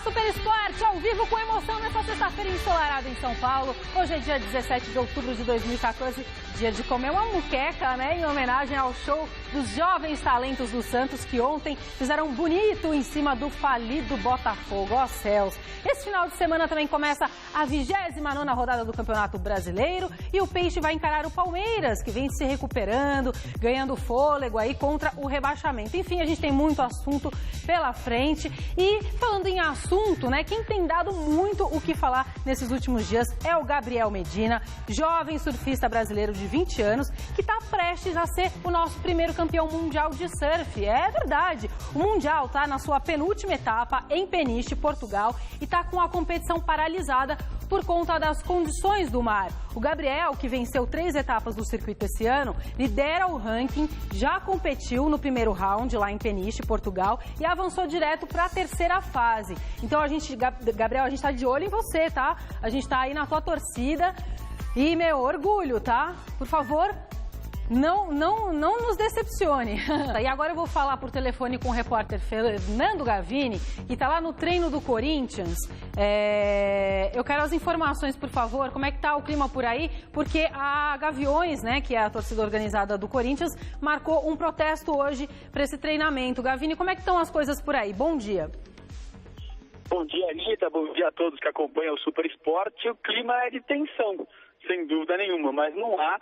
Super Esporte, ao vivo com emoção nessa sexta-feira ensolarada em São Paulo. Hoje é dia 17 de outubro de 2014, dia de comer uma muqueca, né? Em homenagem ao show dos jovens talentos do Santos, que ontem fizeram bonito em cima do falido Botafogo. Ó céus! Esse final de semana também começa a 29ª rodada do Campeonato Brasileiro e o Peixe vai encarar o Palmeiras, que vem se recuperando, ganhando fôlego aí contra o rebaixamento. Enfim, a gente tem muito assunto pela frente. E falando em assunto, né, quem tem dado muito o que falar nesses últimos dias é o Gabriel Medina, jovem surfista brasileiro de 20 anos, que está prestes a ser o nosso primeiro campeão mundial de surf. É verdade, o Mundial está na sua penúltima etapa em Peniche, Portugal, e está com a competição paralisada por conta das condições do mar. O Gabriel, que venceu 3 etapas do circuito esse ano, lidera o ranking, já competiu no primeiro round lá em Peniche, Portugal, e avançou direto para a terceira fase. Então, Gabriel, a gente está de olho em você, tá? A gente está aí na tua torcida e, meu, orgulho, tá? Por favor, não nos decepcione. E agora eu vou falar por telefone com o repórter Fernando Gavini, que está lá no treino do Corinthians. Eu quero as informações, por favor, como é que está o clima por aí, porque a Gaviões, né, que é a torcida organizada do Corinthians, marcou um protesto hoje para esse treinamento. Gavini, como é que estão as coisas por aí? Bom dia. Bom dia, Anitta. Bom dia a todos que acompanham o Super Esporte. O clima é de tensão, sem dúvida nenhuma, mas não há,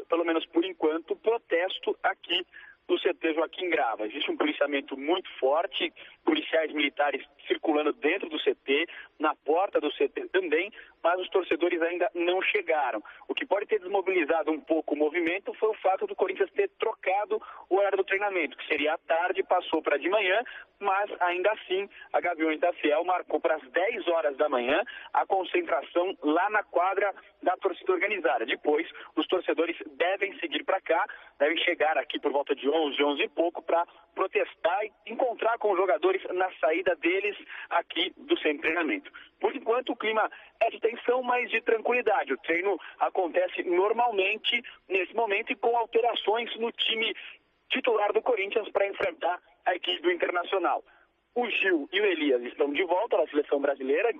pelo menos por enquanto, protesto aqui do CT Joaquim Grava. Existe um policiamento muito forte, policiais militares circulando dentro do CT, na porta do CT também, mas os torcedores ainda não chegaram. O que pode ter desmobilizado um pouco o movimento foi o fato do Corinthians ter trocado o horário do treinamento, que seria à tarde, passou para de manhã, mas ainda assim a Gaviões da Fiel marcou para as 10 horas da manhã a concentração lá na quadra da torcida organizada. Depois, os torcedores devem seguir para cá, devem chegar aqui por volta de 11 e pouco para protestar e encontrar com os jogadores na saída deles aqui do centro de treinamento. Por enquanto, o clima é de tensão, mas de tranquilidade. O treino acontece normalmente nesse momento e com alterações no time titular do Corinthians para enfrentar a equipe do Internacional. O Gil e o Elias estão de volta na seleção brasileira,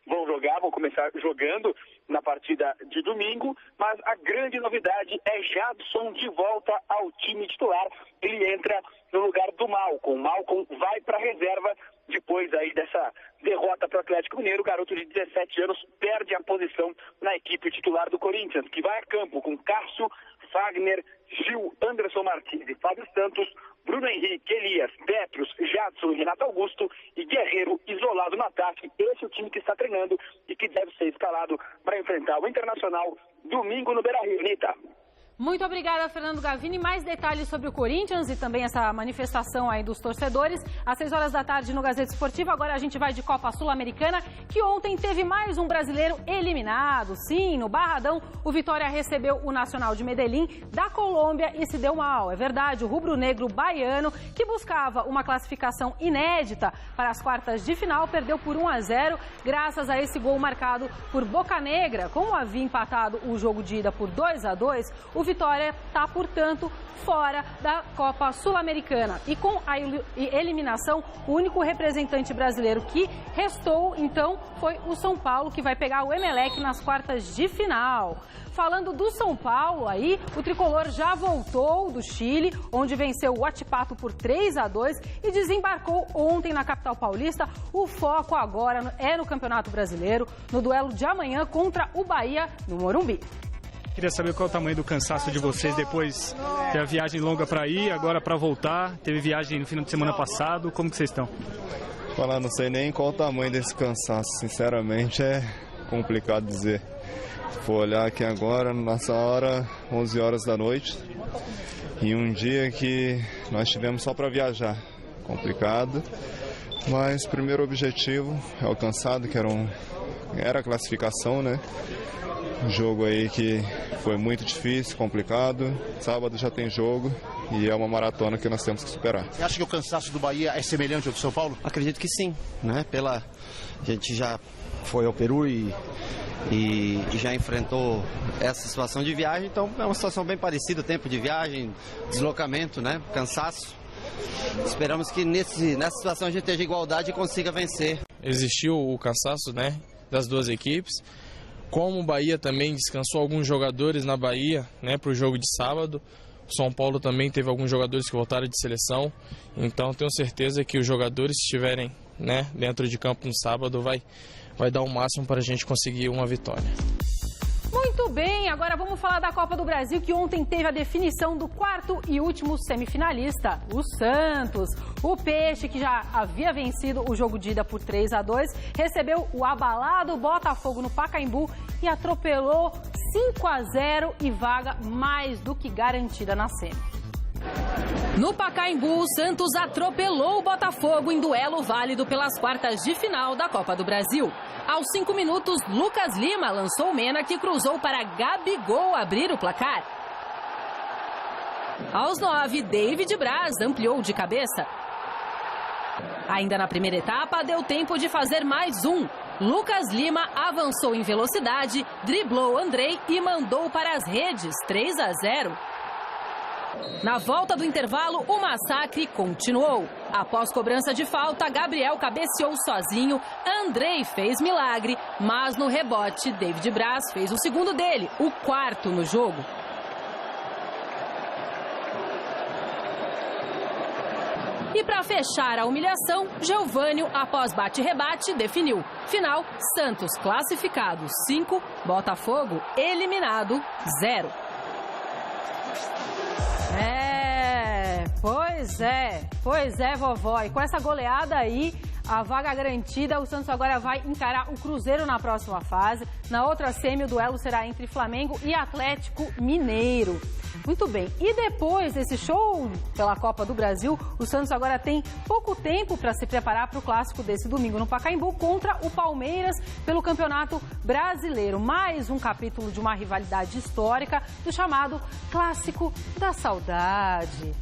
vão começar jogando na partida de domingo, mas a grande novidade é Jadson de volta ao time titular. Ele entra no lugar do Malcom. Malcom vai para a reserva depois aí dessa derrota para o Atlético Mineiro. O garoto de 17 anos perde a posição na equipe titular do Corinthians, que vai a campo com Cássio, Fagner, Gil, Anderson Martins e Fábio Santos, Bruno Henrique, Elias, Petrus, Jadson e Renato Augusto e Guerreiro isolado no ataque. Esse é o time que está treinando e que deve ser escalado para enfrentar o Internacional domingo no Beira-Rio. Anitta. Muito obrigada, Fernando Gavini. Mais detalhes sobre o Corinthians e também essa manifestação aí dos torcedores às 6 horas da tarde no Gazeta Esportiva. Agora a gente vai de Copa Sul-Americana, que ontem teve mais um brasileiro eliminado. Sim, no Barradão, o Vitória recebeu o Nacional de Medellín da Colômbia e se deu mal. É verdade, o rubro-negro baiano, que buscava uma classificação inédita para as quartas de final, perdeu por 1-0, graças a esse gol marcado por Bocanegra. Como havia empatado o jogo de ida por 2-2, o Vitória está, portanto, fora da Copa Sul-Americana. E com a eliminação, o único representante brasileiro que restou, então, foi o São Paulo, que vai pegar o Emelec nas quartas de final. Falando do São Paulo, aí, o tricolor já voltou do Chile, onde venceu o Huachipato por 3-2 e desembarcou ontem na capital paulista. O foco agora é no Campeonato Brasileiro, no duelo de amanhã contra o Bahia, no Morumbi. Queria saber qual é o tamanho do cansaço de vocês depois de a viagem longa para ir, agora para voltar. Teve viagem no final de semana passado. Como que vocês estão? Falar, não sei nem qual o tamanho desse cansaço. Sinceramente, é complicado dizer. Vou olhar aqui agora, nossa hora, 11 horas da noite. E um dia que nós tivemos só para viajar. Complicado. Mas o primeiro objetivo é alcançado, que era a classificação, né? Um jogo aí que foi muito difícil, complicado. Sábado já tem jogo e é uma maratona que nós temos que superar. Você acha que o cansaço do Bahia é semelhante ao do São Paulo? Acredito que sim, né? A gente já foi ao Peru e já enfrentou essa situação de viagem, então é uma situação bem parecida, tempo de viagem, deslocamento, né? Cansaço. Esperamos que nessa situação a gente esteja igualdade e consiga vencer existiu o cansaço, né, das duas equipes. Como o Bahia também descansou alguns jogadores na Bahia, né, para o jogo de sábado. O São Paulo também teve alguns jogadores que voltaram de seleção. Então tenho certeza que os jogadores que estiverem, né, dentro de campo no sábado vai dar o máximo para a gente conseguir uma vitória. Muito bem, agora vamos falar da Copa do Brasil, que ontem teve a definição do quarto e último semifinalista, o Santos. O Peixe, que já havia vencido o jogo de ida por 3-2, recebeu o abalado Botafogo no Pacaembu e atropelou 5-0 e vaga mais do que garantida na semi. No Pacaembu, o Santos atropelou o Botafogo em duelo válido pelas quartas de final da Copa do Brasil. Aos 5 minutos, Lucas Lima lançou o Mena, que cruzou para Gabigol abrir o placar. Aos 9, David Braz ampliou de cabeça. Ainda na primeira etapa, deu tempo de fazer mais um. Lucas Lima avançou em velocidade, driblou Andrei e mandou para as redes, 3-0. Na volta do intervalo, o massacre continuou. Após cobrança de falta, Gabriel cabeceou sozinho, Andrei fez milagre, mas no rebote, David Braz fez o segundo dele, o quarto no jogo. E para fechar a humilhação, Geovânio, após bate-rebate, definiu. Final, Santos classificado 5, Botafogo eliminado 0. Pois é, vovó. E com essa goleada aí, a vaga garantida, o Santos agora vai encarar o Cruzeiro na próxima fase. Na outra semi, o duelo será entre Flamengo e Atlético Mineiro. Muito bem. E depois desse show pela Copa do Brasil, o Santos agora tem pouco tempo para se preparar para o clássico desse domingo no Pacaembu contra o Palmeiras pelo Campeonato Brasileiro. Mais um capítulo de uma rivalidade histórica do chamado Clássico da Saudade.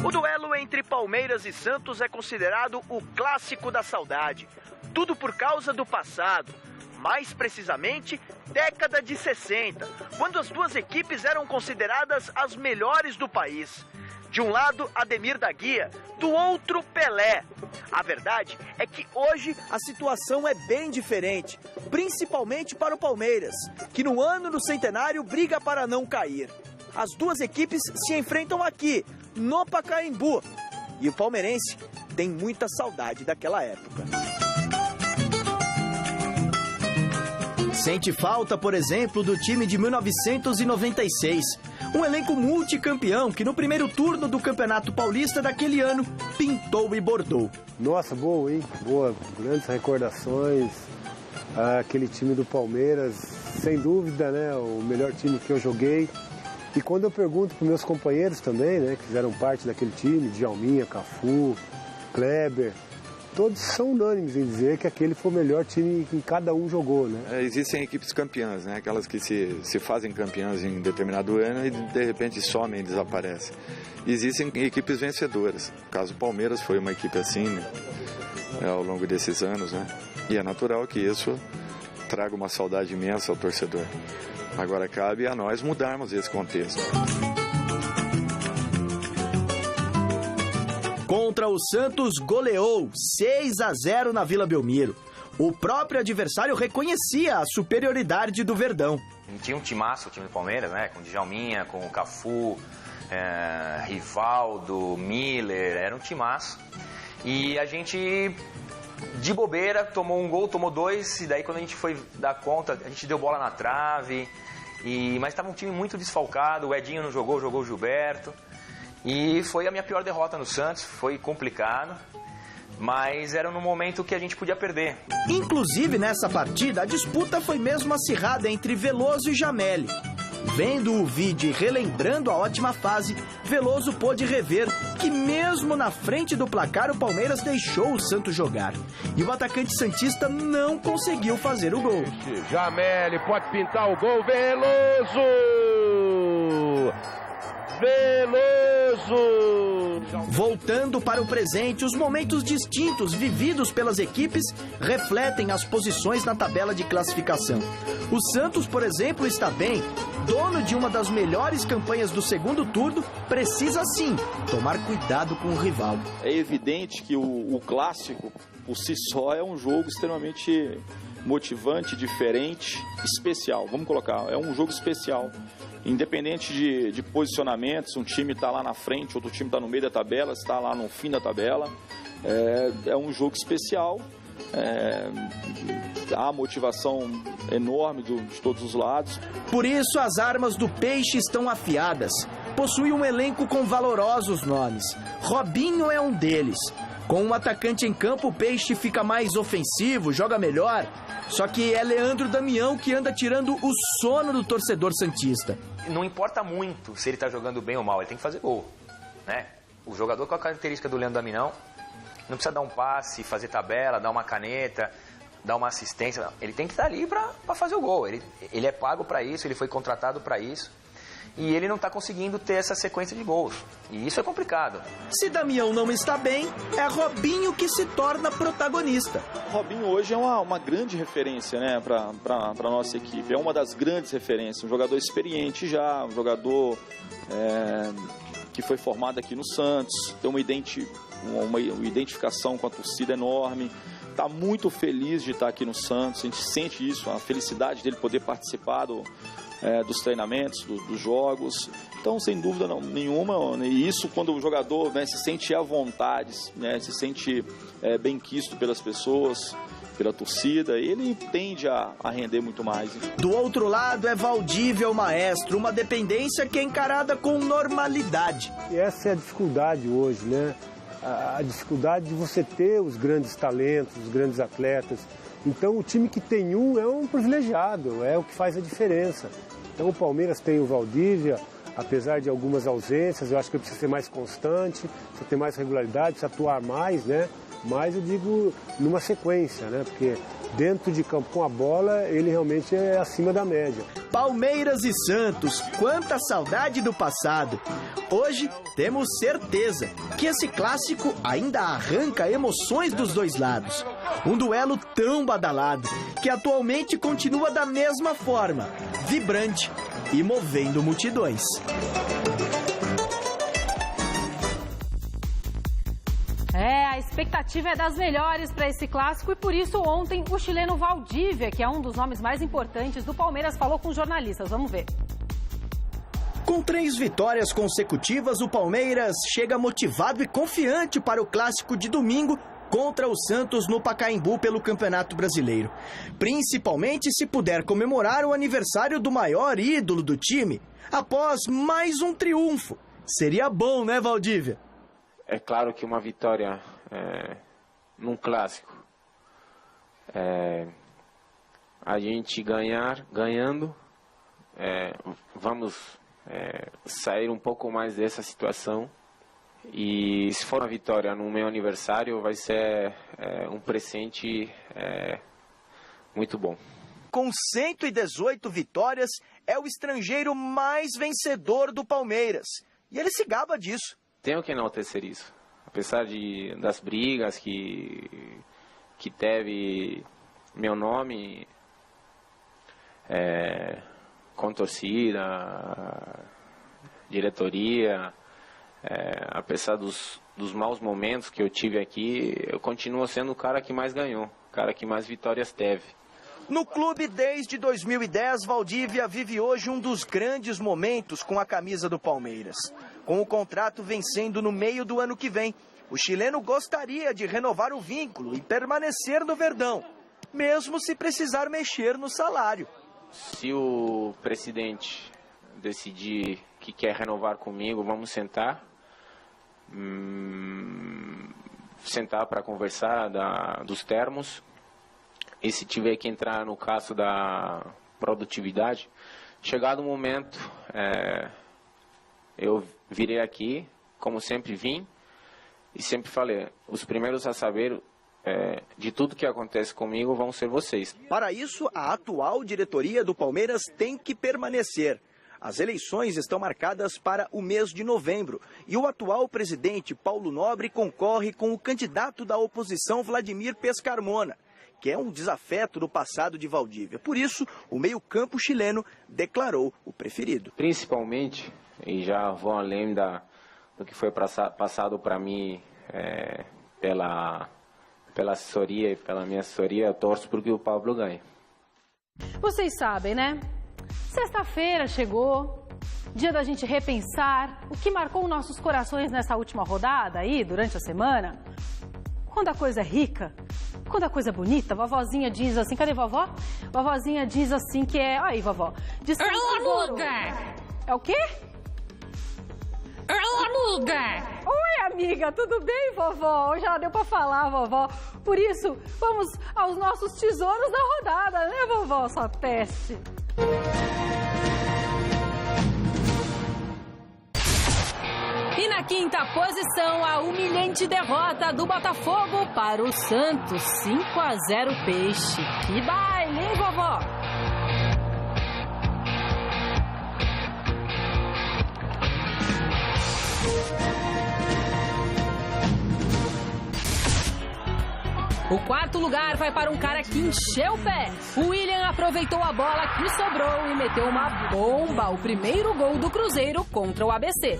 O duelo entre Palmeiras e Santos é considerado o clássico da saudade. Tudo por causa do passado. Mais precisamente, década de 60, quando as duas equipes eram consideradas as melhores do país. De um lado, Ademir da Guia, do outro, Pelé. A verdade é que hoje a situação é bem diferente, principalmente para o Palmeiras, que no ano do centenário briga para não cair. As duas equipes se enfrentam aqui, no Pacaembu, e o palmeirense tem muita saudade daquela época. Sente falta, por exemplo, do time de 1996. Um elenco multicampeão que no primeiro turno do Campeonato Paulista daquele ano pintou e bordou. Nossa, boa, hein? Boa, grandes recordações. Aquele time do Palmeiras, sem dúvida, né? O melhor time que eu joguei. E quando eu pergunto para meus companheiros também, né? Que fizeram parte daquele time, Djalminha, Cafu, Kleber, todos são unânimes em dizer que aquele foi o melhor time que cada um jogou, né? Existem equipes campeãs, né? Aquelas que se fazem campeãs em determinado ano e de repente somem e desaparecem. Existem equipes vencedoras. O caso do Palmeiras foi uma equipe assim, né? Ao longo desses anos, né? E é natural que isso traga uma saudade imensa ao torcedor. Agora cabe a nós mudarmos esse contexto. Contra o Santos, goleou 6-0 na Vila Belmiro. O próprio adversário reconhecia a superioridade do Verdão. Tinha um timaço, o time do Palmeiras, né? Com o Djalminha, com o Cafu, Rivaldo, Miller, era um timaço. E a gente, de bobeira, tomou um gol, tomou dois, e daí quando a gente foi dar conta, a gente deu bola na trave. Mas estava um time muito desfalcado, o Edinho não jogou, jogou o Gilberto. E foi a minha pior derrota no Santos, foi complicado, mas era no momento que a gente podia perder. Inclusive nessa partida, a disputa foi mesmo acirrada entre Veloso e Jameli. Vendo o vídeo e relembrando a ótima fase, Veloso pôde rever que mesmo na frente do placar o Palmeiras deixou o Santos jogar. E o atacante santista não conseguiu fazer o gol. Jameli pode pintar o gol, Veloso! Veloso. Voltando para o presente, os momentos distintos vividos pelas equipes refletem as posições na tabela de classificação. O Santos, por exemplo, está bem. Dono de uma das melhores campanhas do segundo turno, precisa sim tomar cuidado com o rival. É evidente que o clássico, por si só, é um jogo extremamente motivante, diferente, especial. Vamos colocar, é um jogo especial. Independente de posicionamentos, um time está lá na frente, outro time está no meio da tabela, está lá no fim da tabela. É um jogo especial. Há motivação enorme de todos os lados. Por isso as armas do Peixe estão afiadas. Possui um elenco com valorosos nomes. Robinho é um deles. Com um atacante em campo, o Peixe fica mais ofensivo, joga melhor. Só que é Leandro Damião que anda tirando o sono do torcedor santista. Não importa muito se ele está jogando bem ou mal, ele tem que fazer gol, né? O jogador com a característica do Leandro Damião não precisa dar um passe, fazer tabela, dar uma caneta, dar uma assistência. Ele tem que estar ali para fazer o gol. Ele é pago para isso, ele foi contratado para isso. E ele não está conseguindo ter essa sequência de gols. E isso é complicado. Se Damião não está bem, é Robinho que se torna protagonista. Robinho hoje é uma grande referência, né, para a nossa equipe. É uma das grandes referências. Um jogador experiente já, um jogador que foi formado aqui no Santos. Tem uma identificação com a torcida enorme. Está muito feliz de estar aqui no Santos. A gente sente isso, a felicidade dele poder participar dos treinamentos, dos jogos. Então, sem dúvida nenhuma, e isso quando o jogador, né, se sente à vontade, né, se sente bem quisto pelas pessoas, pela torcida, ele tende a render muito mais. Do outro lado é Valdívia, o maestro, uma dependência que é encarada com normalidade. E essa é a dificuldade hoje, né? A dificuldade de você ter os grandes talentos, os grandes atletas. Então o time que tem um é um privilegiado, é o que faz a diferença. Então o Palmeiras tem o Valdívia, apesar de algumas ausências, eu acho que precisa ser mais constante, precisa ter mais regularidade, precisa atuar mais, né? Mas eu digo numa sequência, né? Porque dentro de campo com a bola, ele realmente é acima da média. Palmeiras e Santos, quanta saudade do passado. Hoje temos certeza que esse clássico ainda arranca emoções dos dois lados. Um duelo tão badalado que atualmente continua da mesma forma, vibrante e movendo multidões. A expectativa é das melhores para esse clássico e por isso ontem o chileno Valdívia, que é um dos nomes mais importantes do Palmeiras, falou com jornalistas. Vamos ver. Com 3 vitórias consecutivas, o Palmeiras chega motivado e confiante para o clássico de domingo contra o Santos no Pacaembu pelo Campeonato Brasileiro. Principalmente se puder comemorar o aniversário do maior ídolo do time após mais um triunfo. Seria bom, né, Valdívia? É claro que uma vitória num clássico, a gente ganhando, vamos sair um pouco mais dessa situação. E se for uma vitória no meu aniversário, vai ser um presente muito bom. Com 118 vitórias, é o estrangeiro mais vencedor do Palmeiras. E ele se gaba disso. Tenho que enaltecer isso. Apesar das brigas que teve meu nome com torcida, diretoria, apesar dos maus momentos que eu tive aqui, eu continuo sendo o cara que mais ganhou, o cara que mais vitórias teve. No clube desde 2010, Valdívia vive hoje um dos grandes momentos com a camisa do Palmeiras. Com o contrato vencendo no meio do ano que vem, o chileno gostaria de renovar o vínculo e permanecer no Verdão, mesmo se precisar mexer no salário. Se o presidente decidir que quer renovar comigo, vamos sentar para conversar dos termos. E se tiver que entrar no caso da produtividade, chegado o momento, eu virei aqui, como sempre vim, e sempre falei, os primeiros a saber de tudo que acontece comigo vão ser vocês. Para isso, a atual diretoria do Palmeiras tem que permanecer. As eleições estão marcadas para o mês de novembro e o atual presidente Paulo Nobre concorre com o candidato da oposição Vladimir Pescarmona, que é um desafeto do passado de Valdívia. Por isso, o meio-campo chileno declarou o preferido. Principalmente, e já vou além do que foi passado para mim pela assessoria e pela minha assessoria, eu torço porque o Pablo ganhe. Vocês sabem, né? Sexta-feira chegou, dia da gente repensar o que marcou nossos corações nessa última rodada aí, durante a semana. Quando a coisa é rica, quando a coisa é bonita, a vovozinha diz assim, cadê vovó? Vovozinha diz assim que é... Aí, vovó. Diz que é o quê? Oi, amiga! Oi, amiga, tudo bem, vovó? Já deu pra falar, vovó. Por isso, vamos aos nossos tesouros da rodada, né, vovó? Só teste. E na quinta posição, a humilhante derrota do Botafogo para o Santos, 5-0 Peixe. Que baile, hein, vovó? O quarto lugar vai para um cara que encheu o pé. O William aproveitou a bola que sobrou e meteu uma bomba. O primeiro gol do Cruzeiro contra o ABC.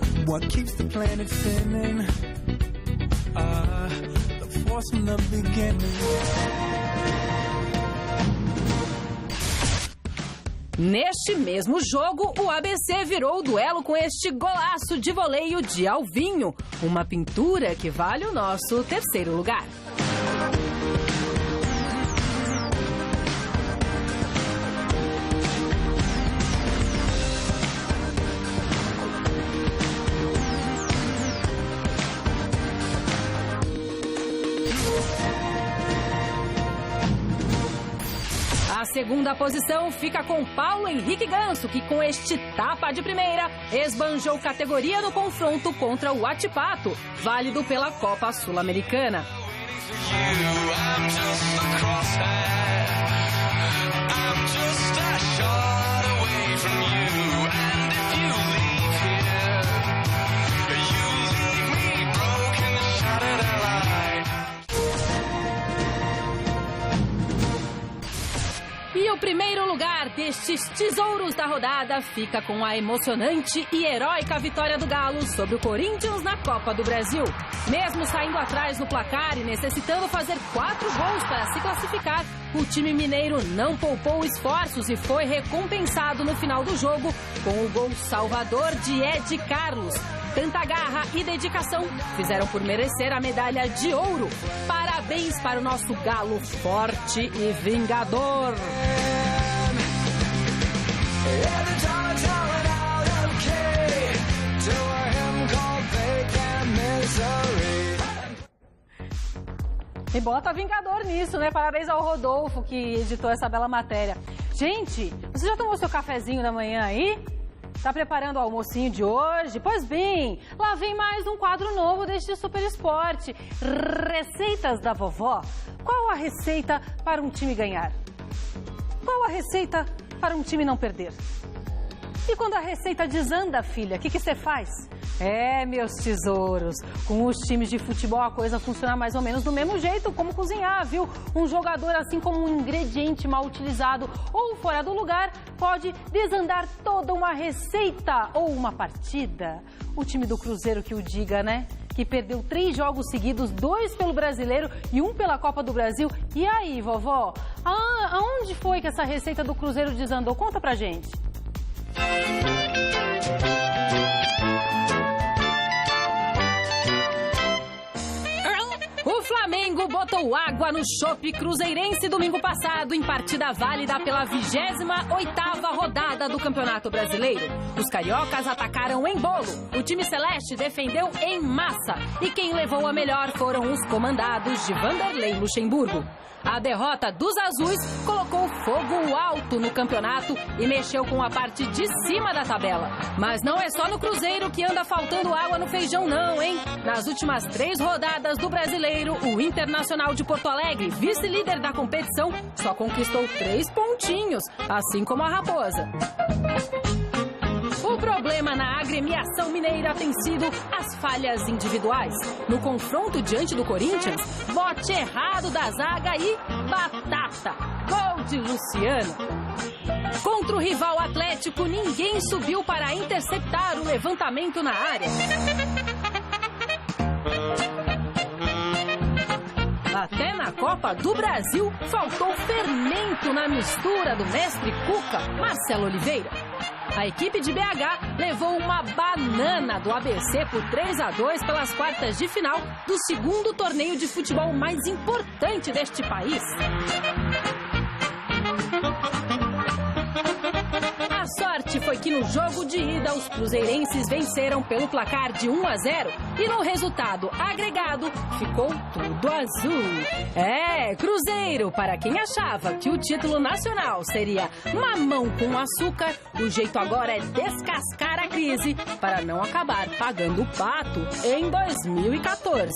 Neste mesmo jogo, o ABC virou o duelo com este golaço de voleio de Alvinho. Uma pintura que vale o nosso terceiro lugar. A segunda posição fica com Paulo Henrique Ganso, que com este tapa de primeira esbanjou categoria no confronto contra o Huachipato, válido pela Copa Sul-Americana. E o primeiro lugar destes tesouros da rodada fica com a emocionante e heróica vitória do Galo sobre o Corinthians na Copa do Brasil. Mesmo saindo atrás no placar e necessitando fazer 4 gols para se classificar, o time mineiro não poupou esforços e foi recompensado no final do jogo com o gol salvador de Ed Carlos. Tanta garra e dedicação fizeram por merecer a medalha de ouro. Parabéns para o nosso Galo forte e vingador. E bota vingador nisso, né? Parabéns ao Rodolfo que editou essa bela matéria. Gente, você já tomou seu cafezinho da manhã aí? Tá preparando o almocinho de hoje? Pois bem, lá vem mais um quadro novo deste Super Esporte. Receitas da vovó. Qual a receita para um time ganhar? Qual a receita para um time não perder? E quando a receita desanda, filha, o que você faz? Meus tesouros, com os times de futebol a coisa funciona mais ou menos do mesmo jeito, como cozinhar, viu? Um jogador, assim como um ingrediente mal utilizado ou fora do lugar, pode desandar toda uma receita ou uma partida. O time do Cruzeiro que o diga, né? Que perdeu 3 jogos seguidos, 2 pelo Brasileiro e 1 pela Copa do Brasil. E aí, vovó? Aonde foi que essa receita do Cruzeiro desandou? Conta pra gente. O Flamengo botou água no chope cruzeirense domingo passado em partida válida pela 28ª rodada do Campeonato Brasileiro. Os cariocas atacaram em bolo, o time celeste defendeu em massa e quem levou a melhor foram os comandados de Vanderlei Luxemburgo. A derrota dos azuis colocou fogo alto no campeonato e mexeu com a parte de cima da tabela. Mas não é só no Cruzeiro que anda faltando água no feijão não, hein? Nas últimas 3 rodadas do Brasileiro, o Internacional de Porto Alegre, vice-líder da competição, só conquistou 3 pontinhos, assim como a Raposa. O problema na agremiação mineira tem sido as falhas individuais. No confronto diante do Corinthians, bote errado da zaga e batata. Gol de Luciano. Contra o rival Atlético, ninguém subiu para interceptar o levantamento na área. Até na Copa do Brasil, faltou fermento na mistura do mestre Cuca, Marcelo Oliveira. A equipe de BH levou uma banana do ABC por 3-2 pelas quartas de final do segundo torneio de futebol mais importante deste país. A sorte foi que no jogo de ida os cruzeirenses venceram pelo placar de 1-0 e no resultado agregado ficou tudo azul. É, Cruzeiro, para quem achava que o título nacional seria mamão com açúcar, o jeito agora é descascar a crise para não acabar pagando o pato em 2014.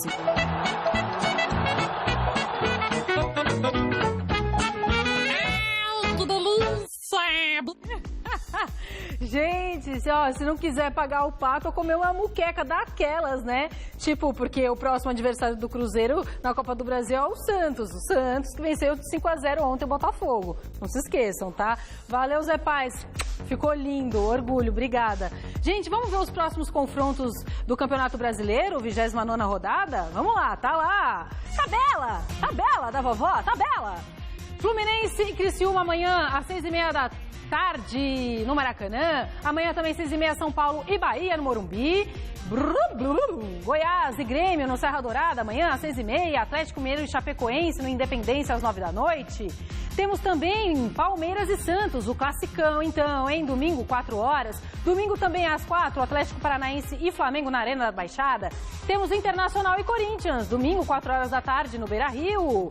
Gente, ó, se não quiser pagar o pato, ou comer uma muqueca daquelas, né? Tipo, porque o próximo adversário do Cruzeiro na Copa do Brasil é o Santos. O Santos que venceu de 5-0 ontem o Botafogo. Não se esqueçam, tá? Valeu, Zé Paz. Ficou lindo, orgulho, obrigada. Gente, vamos ver os próximos confrontos do Campeonato Brasileiro, 29ª rodada? Vamos lá, tá lá. Tabela da vovó, tabela. Fluminense e Criciúma amanhã às 6h30 da tarde no Maracanã. Amanhã também 6h30 São Paulo e Bahia no Morumbi. Goiás e Grêmio no Serra Dourada amanhã às 6h30. Atlético Mineiro e Chapecoense no Independência às 9 da noite. Temos também Palmeiras e Santos, o classicão então, hein? Domingo 4 horas. Domingo também às 4, Atlético Paranaense e Flamengo na Arena da Baixada. Temos Internacional e Corinthians, domingo 4 horas da tarde no Beira-Rio.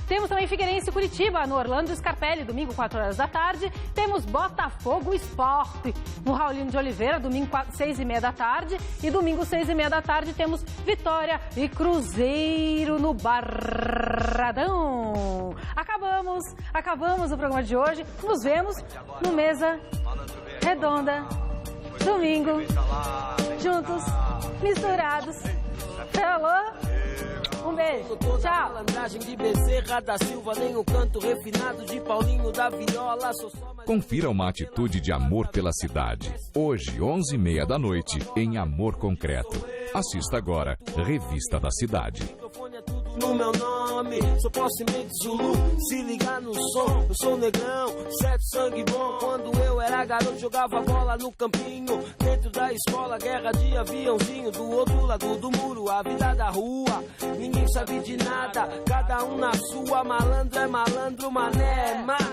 Temos também Figueirense e Curitiba, no Orlando Scarpelli, domingo, 4 horas da tarde. Temos Botafogo Esporte, no Raulino de Oliveira, domingo, 6h30 da tarde. E domingo, 6h30 da tarde, temos Vitória e Cruzeiro no Barradão. Acabamos o programa de hoje. Nos vemos no Mesa Redonda, domingo, juntos, misturados. Falou? Um beijo, tchau. Confira uma atitude de amor pela cidade. Hoje, 11h30 da noite, em Amor Concreto. Assista agora, Revista da Cidade. No meu nome, sou Possimete Zulu, se ligar no som, eu sou negrão, certo sangue bom. Quando eu era garoto jogava bola no campinho, dentro da escola, guerra de aviãozinho, do outro lado do muro, a vida da rua, ninguém sabe de nada, cada um na sua, malandro é malandro, mané é